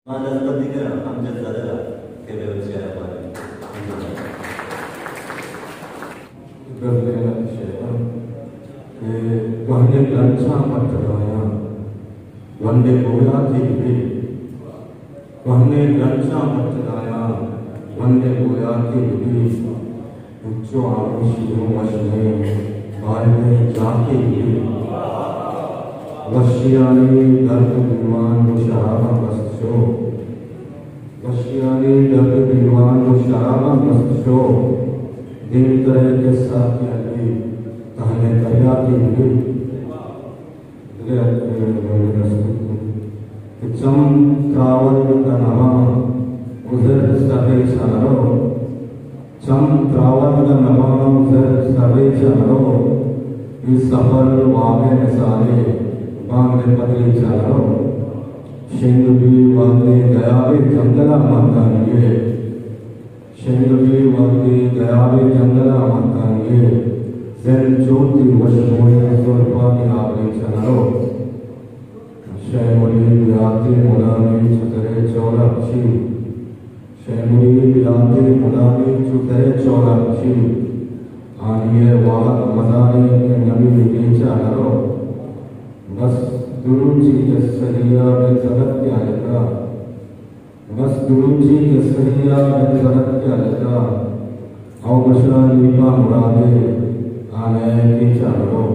Manaspatika Amjadara Kevachaya वंदे लंचा मटराया वंदे गोया थी वंदे लंचा मटराया वंदे गोया थी उच्चो आविष्यो वशने बायने जाके वशियानी दर्द विमान मुशराबा बसचो वशियानी दर्द विमान मुशराबा बसचो दिन तरह के साथ यानी ताने तैयार की चम त्रावल का नामा उधर सभी सारो चम त्रावल का नामा उधर सभी सारो इस सफर वागे सारे बांगले पतली सारो शेंगुली वागे गया भी जंगला माता ये शेंगुली वागे गया भी जंगला माता ये ज़ेन ज्योति वशमोय स्वरूपानि आगे चलो शैमुली व्याति मुलामी चुतरे चौराक्षी शैमुली व्याति मुलामी चुतरे चौराक्षी आनिये वाहक मदानी के नबी विदेचा करो बस गुरुजी के सरिया में जगत क्या लगा बस गुरुजी के सरिया में जगत क्या लगा अवश्य लीपा मुरादे आने की चारों